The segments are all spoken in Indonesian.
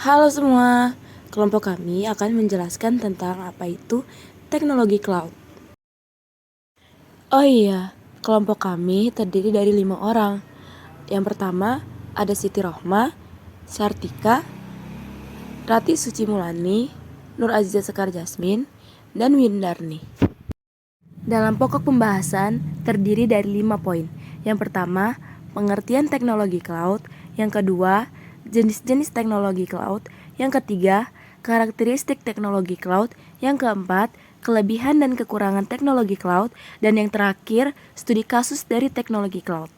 Halo semua, kelompok kami akan menjelaskan tentang apa itu teknologi cloud. Oh iya, kelompok kami terdiri dari 5 orang. Yang pertama ada Siti Rohma, Sartika, Rati Suci Mulani, Nur Aziza Sekar Jasmin, dan Windarni. Dalam pokok pembahasan terdiri dari 5 poin. Yang pertama, pengertian teknologi cloud. Yang kedua, jenis-jenis teknologi cloud. Yang ketiga, karakteristik teknologi cloud. Yang keempat, kelebihan dan kekurangan teknologi cloud. Dan yang terakhir, studi kasus dari teknologi cloud.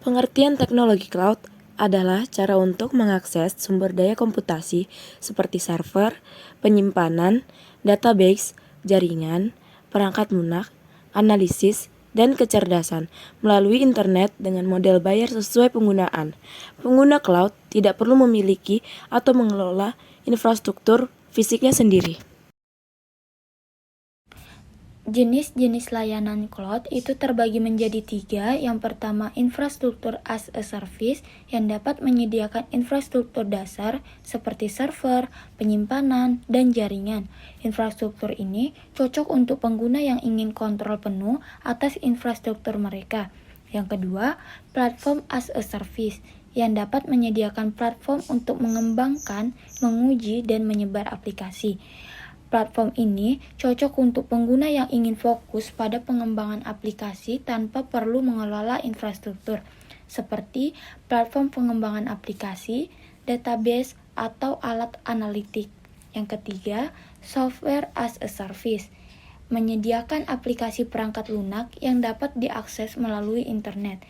Pengertian teknologi cloud adalah cara untuk mengakses sumber daya komputasi seperti server, penyimpanan, database, jaringan, perangkat lunak, analisis, dan kecerdasan melalui internet dengan model bayar sesuai penggunaan. Pengguna cloud tidak perlu memiliki atau mengelola infrastruktur fisiknya sendiri. Jenis-jenis layanan cloud itu terbagi menjadi 3. Yang pertama, infrastruktur as a service yang dapat menyediakan infrastruktur dasar seperti server, penyimpanan, dan jaringan. Infrastruktur ini cocok untuk pengguna yang ingin kontrol penuh atas infrastruktur mereka. Yang kedua, platform as a service yang dapat menyediakan platform untuk mengembangkan, menguji, dan menyebar aplikasi. Platform ini cocok untuk pengguna yang ingin fokus pada pengembangan aplikasi tanpa perlu mengelola infrastruktur, seperti platform pengembangan aplikasi, database, atau alat analitik. Yang ketiga, software as a service, menyediakan aplikasi perangkat lunak yang dapat diakses melalui internet.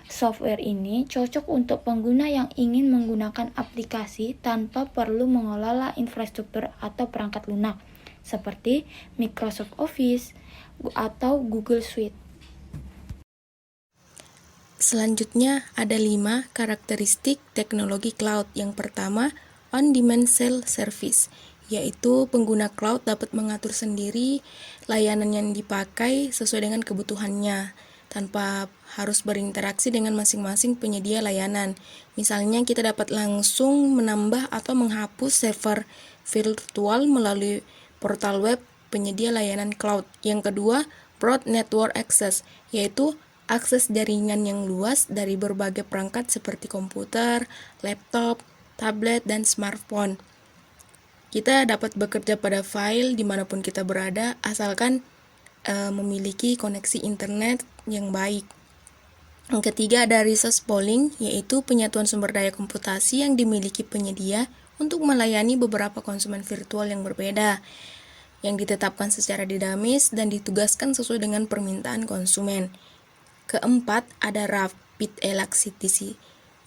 Software ini cocok untuk pengguna yang ingin menggunakan aplikasi tanpa perlu mengelola infrastruktur atau perangkat lunak, seperti Microsoft Office atau Google Suite. Selanjutnya ada 5 karakteristik teknologi cloud. Yang pertama, on-demand self-service, yaitu pengguna cloud dapat mengatur sendiri layanan yang dipakai sesuai dengan kebutuhannya, tanpa harus berinteraksi dengan masing-masing penyedia layanan. Misalnya kita dapat langsung menambah atau menghapus server virtual melalui portal web penyedia layanan cloud. Yang kedua, broad network access, yaitu akses jaringan yang luas dari berbagai perangkat seperti komputer, laptop, tablet, dan smartphone. Kita dapat bekerja pada file dimanapun kita berada, asalkan memiliki koneksi internet yang baik. Yang ketiga ada resource pooling, yaitu penyatuan sumber daya komputasi yang dimiliki penyedia untuk melayani beberapa konsumen virtual yang berbeda, yang ditetapkan secara dinamis dan ditugaskan sesuai dengan permintaan konsumen. Keempat, ada rapid elasticity,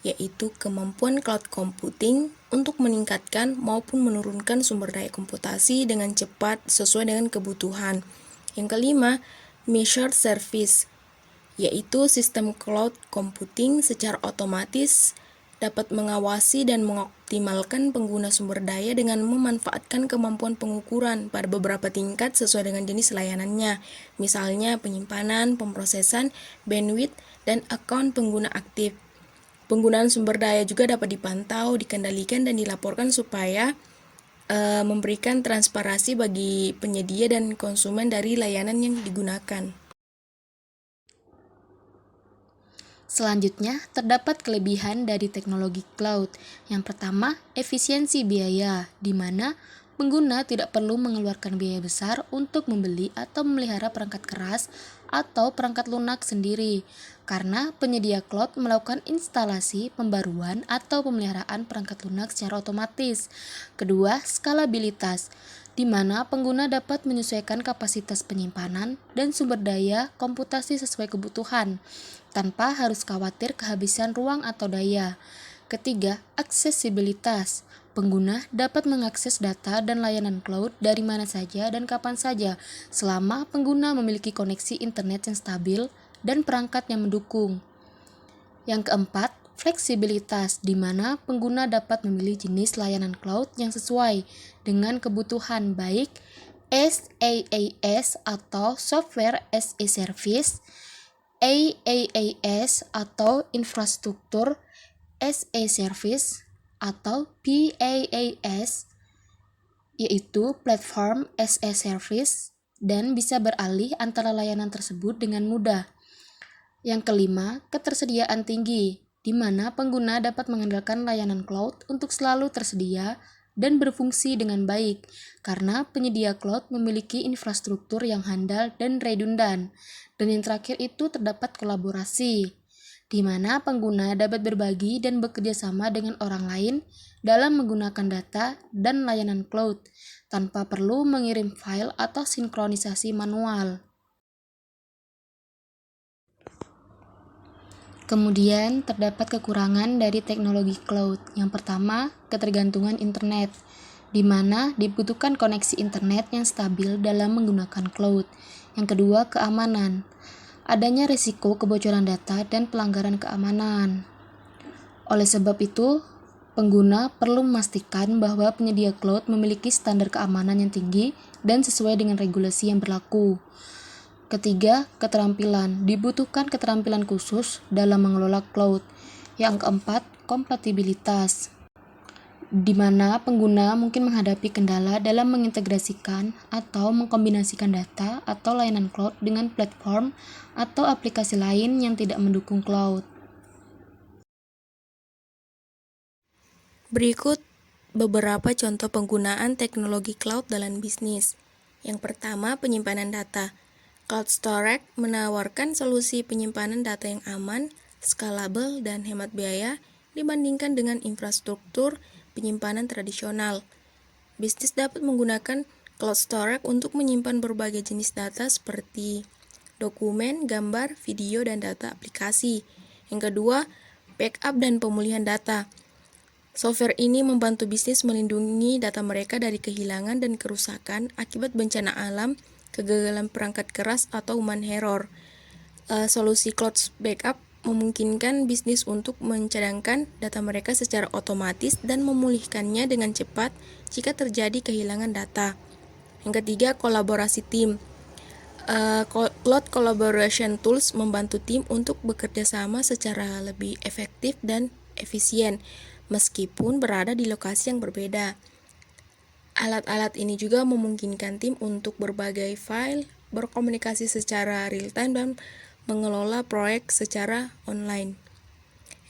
yaitu kemampuan cloud computing untuk meningkatkan maupun menurunkan sumber daya komputasi dengan cepat sesuai dengan kebutuhan. Yang kelima, measured service, yaitu sistem cloud computing secara otomatis dapat mengawasi dan mengoptimalkan pengguna sumber daya dengan memanfaatkan kemampuan pengukuran pada beberapa tingkat sesuai dengan jenis layanannya, misalnya penyimpanan, pemrosesan, bandwidth, dan akun pengguna aktif. Penggunaan sumber daya juga dapat dipantau, dikendalikan, dan dilaporkan supaya memberikan transparansi bagi penyedia dan konsumen dari layanan yang digunakan. Selanjutnya, terdapat kelebihan dari teknologi cloud. Yang pertama, efisiensi biaya, di mana pengguna tidak perlu mengeluarkan biaya besar untuk membeli atau memelihara perangkat keras atau perangkat lunak sendiri, karena penyedia cloud melakukan instalasi, pembaruan, atau pemeliharaan perangkat lunak secara otomatis. Kedua, skalabilitas, di mana pengguna dapat menyesuaikan kapasitas penyimpanan dan sumber daya komputasi sesuai kebutuhan, tanpa harus khawatir kehabisan ruang atau daya. Ketiga, aksesibilitas. Pengguna dapat mengakses data dan layanan cloud dari mana saja dan kapan saja, selama pengguna memiliki koneksi internet yang stabil dan perangkat yang mendukung. Yang keempat, fleksibilitas, di mana pengguna dapat memilih jenis layanan cloud yang sesuai dengan kebutuhan, baik SaaS atau Software as a Service, IaaS atau Infrastruktur as a Service, atau PaaS, yaitu Platform as a Service, dan bisa beralih antara layanan tersebut dengan mudah. Yang kelima, ketersediaan tinggi, di mana pengguna dapat mengandalkan layanan cloud untuk selalu tersedia dan berfungsi dengan baik, karena penyedia cloud memiliki infrastruktur yang handal dan redundan. Dan yang terakhir itu terdapat kolaborasi, di mana pengguna dapat berbagi dan bekerja sama dengan orang lain dalam menggunakan data dan layanan cloud, tanpa perlu mengirim file atau sinkronisasi manual. Kemudian, terdapat kekurangan dari teknologi cloud. Yang pertama, ketergantungan internet, di mana dibutuhkan koneksi internet yang stabil dalam menggunakan cloud. Yang kedua, keamanan. Adanya risiko kebocoran data dan pelanggaran keamanan. Oleh sebab itu, pengguna perlu memastikan bahwa penyedia cloud memiliki standar keamanan yang tinggi dan sesuai dengan regulasi yang berlaku. Ketiga, keterampilan. Dibutuhkan keterampilan khusus dalam mengelola cloud. Yang keempat, kompatibilitas, di mana pengguna mungkin menghadapi kendala dalam mengintegrasikan atau mengkombinasikan data atau layanan cloud dengan platform atau aplikasi lain yang tidak mendukung cloud. Berikut beberapa contoh penggunaan teknologi cloud dalam bisnis. Yang pertama, penyimpanan data. Cloud Storage menawarkan solusi penyimpanan data yang aman, skalabel, dan hemat biaya dibandingkan dengan infrastruktur penyimpanan tradisional. Bisnis dapat menggunakan Cloud Storage untuk menyimpan berbagai jenis data seperti dokumen, gambar, video, dan data aplikasi. Yang kedua, backup dan pemulihan data. Software ini membantu bisnis melindungi data mereka dari kehilangan dan kerusakan akibat bencana alam, kegagalan perangkat keras, atau human error. Solusi Cloud Backup memungkinkan bisnis untuk mencadangkan data mereka secara otomatis dan memulihkannya dengan cepat jika terjadi kehilangan data. Yang ketiga, kolaborasi tim. Cloud Collaboration Tools membantu tim untuk bekerja sama secara lebih efektif dan efisien, meskipun berada di lokasi yang berbeda. Alat-alat ini juga memungkinkan tim untuk berbagai file, berkomunikasi secara real-time, dan mengelola proyek secara online.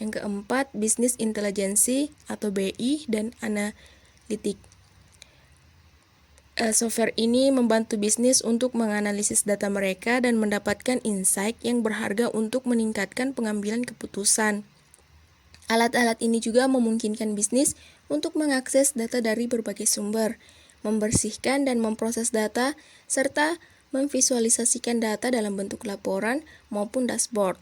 Yang keempat, Business Intelligence atau BI dan Analytics. Software ini membantu bisnis untuk menganalisis data mereka dan mendapatkan insight yang berharga untuk meningkatkan pengambilan keputusan. Alat-alat ini juga memungkinkan bisnis untuk mengakses data dari berbagai sumber, membersihkan dan memproses data, serta memvisualisasikan data dalam bentuk laporan maupun dashboard.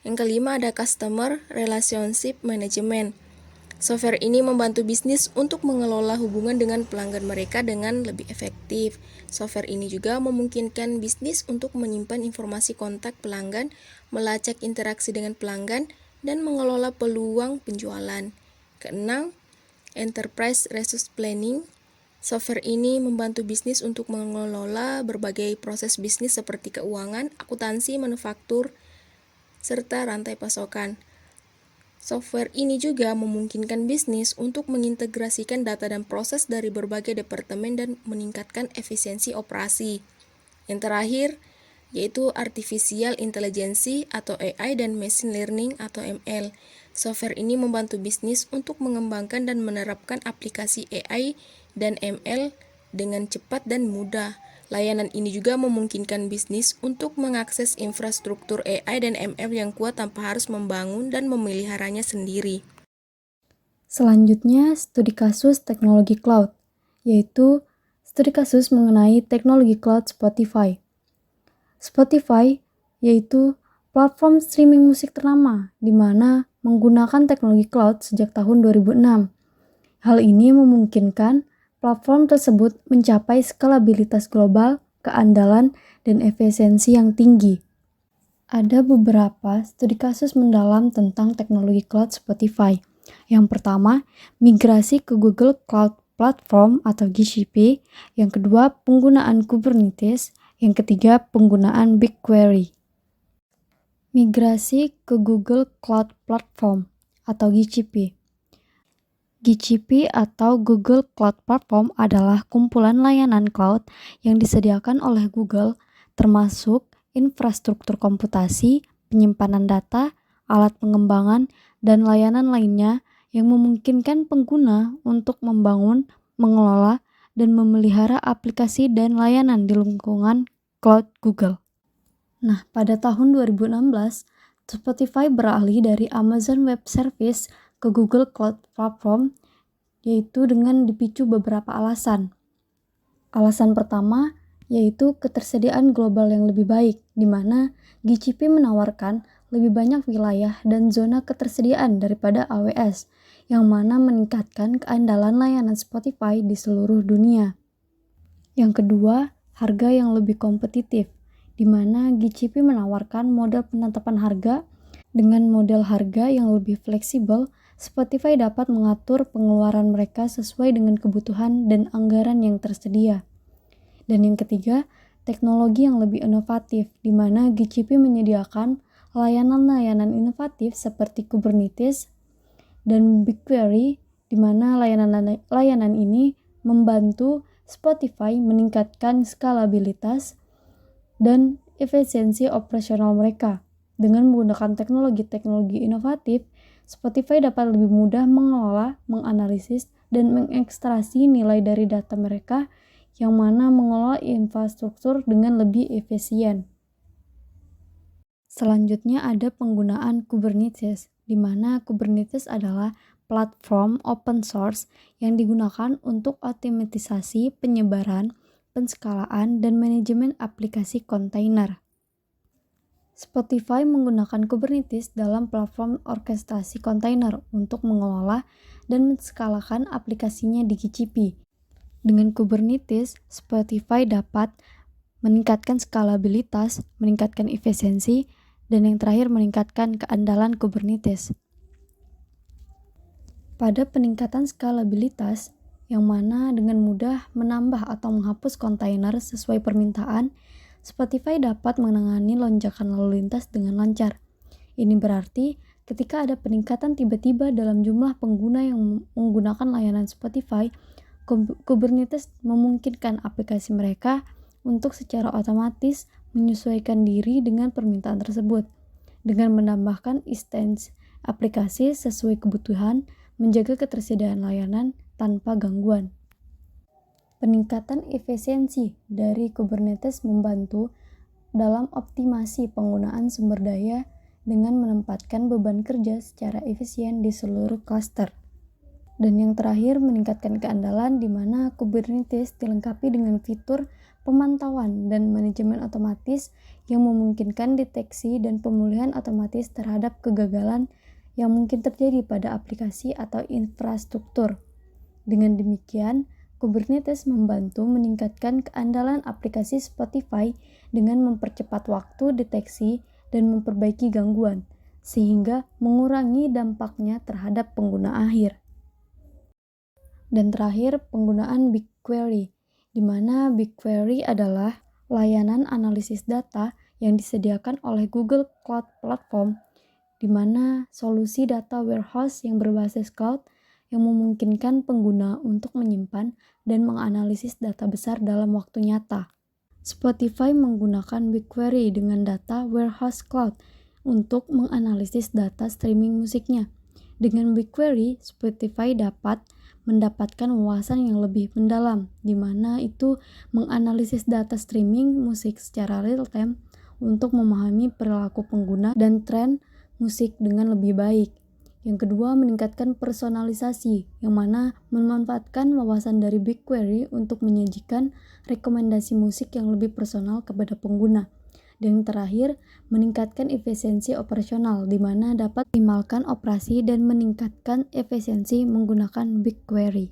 Yang kelima, ada Customer Relationship Management. Software ini membantu bisnis untuk mengelola hubungan dengan pelanggan mereka dengan lebih efektif. Software ini juga memungkinkan bisnis untuk menyimpan informasi kontak pelanggan, melacak interaksi dengan pelanggan, dan mengelola peluang penjualan. Keenam, Enterprise Resource Planning. Software ini membantu bisnis untuk mengelola berbagai proses bisnis seperti keuangan, akuntansi, manufaktur, serta rantai pasokan. Software ini juga memungkinkan bisnis untuk mengintegrasikan data dan proses dari berbagai departemen dan meningkatkan efisiensi operasi. Yang terakhir, yaitu Artificial Intelligence atau AI dan Machine Learning atau ML. Software ini membantu bisnis untuk mengembangkan dan menerapkan aplikasi AI dan ML dengan cepat dan mudah. Layanan ini juga memungkinkan bisnis untuk mengakses infrastruktur AI dan ML yang kuat tanpa harus membangun dan memeliharanya sendiri. Selanjutnya, studi kasus teknologi cloud, yaitu studi kasus mengenai teknologi cloud Spotify. Spotify yaitu platform streaming musik ternama di mana menggunakan teknologi cloud sejak tahun 2006. Hal ini memungkinkan platform tersebut mencapai skalabilitas global, keandalan, dan efisiensi yang tinggi. Ada beberapa studi kasus mendalam tentang teknologi cloud Spotify. Yang pertama, migrasi ke Google Cloud Platform atau GCP. Yang kedua, penggunaan Kubernetes. Yang ketiga, penggunaan BigQuery. Migrasi ke Google Cloud Platform atau GCP. GCP atau Google Cloud Platform adalah kumpulan layanan cloud yang disediakan oleh Google, termasuk infrastruktur komputasi, penyimpanan data, alat pengembangan, dan layanan lainnya yang memungkinkan pengguna untuk membangun, mengelola, dan memelihara aplikasi dan layanan di lingkungan cloud Google. Nah, pada tahun 2016, Spotify beralih dari Amazon Web Service ke Google Cloud Platform, yaitu dengan dipicu beberapa alasan. Alasan pertama yaitu ketersediaan global yang lebih baik, di mana GCP menawarkan lebih banyak wilayah dan zona ketersediaan daripada AWS, yang mana meningkatkan keandalan layanan Spotify di seluruh dunia. Yang kedua, harga yang lebih kompetitif, di mana GCP menawarkan model penetapan harga. Dengan model harga yang lebih fleksibel, Spotify dapat mengatur pengeluaran mereka sesuai dengan kebutuhan dan anggaran yang tersedia. Dan yang ketiga, teknologi yang lebih inovatif, di mana GCP menyediakan layanan-layanan inovatif seperti Kubernetes dan BigQuery, di mana layanan ini membantu Spotify meningkatkan skalabilitas dan efisiensi operasional mereka. Dengan menggunakan teknologi-teknologi inovatif, Spotify dapat lebih mudah mengelola, menganalisis, dan mengekstraksi nilai dari data mereka, yang mana mengelola infrastruktur dengan lebih efisien. Selanjutnya ada penggunaan Kubernetes, di mana Kubernetes adalah platform open source yang digunakan untuk otomatisasi penyebaran, penskalaan, dan manajemen aplikasi kontainer. Spotify menggunakan Kubernetes dalam platform orkestrasi kontainer untuk mengelola dan menskalakan aplikasinya di GCP. Dengan Kubernetes, Spotify dapat meningkatkan skalabilitas, meningkatkan efisiensi, dan yang terakhir meningkatkan keandalan Kubernetes. Pada peningkatan skalabilitas, yang mana dengan mudah menambah atau menghapus kontainer sesuai permintaan, Spotify dapat menangani lonjakan lalu lintas dengan lancar. Ini berarti ketika ada peningkatan tiba-tiba dalam jumlah pengguna yang menggunakan layanan Spotify, Kubernetes memungkinkan aplikasi mereka untuk secara otomatis menyesuaikan diri dengan permintaan tersebut, dengan menambahkan instansi aplikasi sesuai kebutuhan, menjaga ketersediaan layanan tanpa gangguan. Peningkatan efisiensi dari Kubernetes membantu dalam optimasi penggunaan sumber daya dengan menempatkan beban kerja secara efisien di seluruh klaster. Dan yang terakhir, meningkatkan keandalan, di mana Kubernetes dilengkapi dengan fitur pemantauan dan manajemen otomatis yang memungkinkan deteksi dan pemulihan otomatis terhadap kegagalan yang mungkin terjadi pada aplikasi atau infrastruktur. Dengan demikian, Kubernetes membantu meningkatkan keandalan aplikasi Spotify dengan mempercepat waktu deteksi dan memperbaiki gangguan, sehingga mengurangi dampaknya terhadap pengguna akhir. Dan terakhir, penggunaan BigQuery, di mana BigQuery adalah layanan analisis data yang disediakan oleh Google Cloud Platform, di mana solusi data warehouse yang berbasis cloud yang memungkinkan pengguna untuk menyimpan dan menganalisis data besar dalam waktu nyata. Spotify menggunakan BigQuery dengan data warehouse cloud untuk menganalisis data streaming musiknya. Dengan BigQuery, Spotify dapat mendapatkan wawasan yang lebih mendalam, di mana itu menganalisis data streaming musik secara real-time untuk memahami perilaku pengguna dan tren musik dengan lebih baik. Yang kedua, meningkatkan personalisasi, yang mana memanfaatkan wawasan dari BigQuery untuk menyajikan rekomendasi musik yang lebih personal kepada pengguna. Dan yang terakhir, meningkatkan efisiensi operasional, di mana dapat mengoptimalkan operasi dan meningkatkan efisiensi menggunakan BigQuery.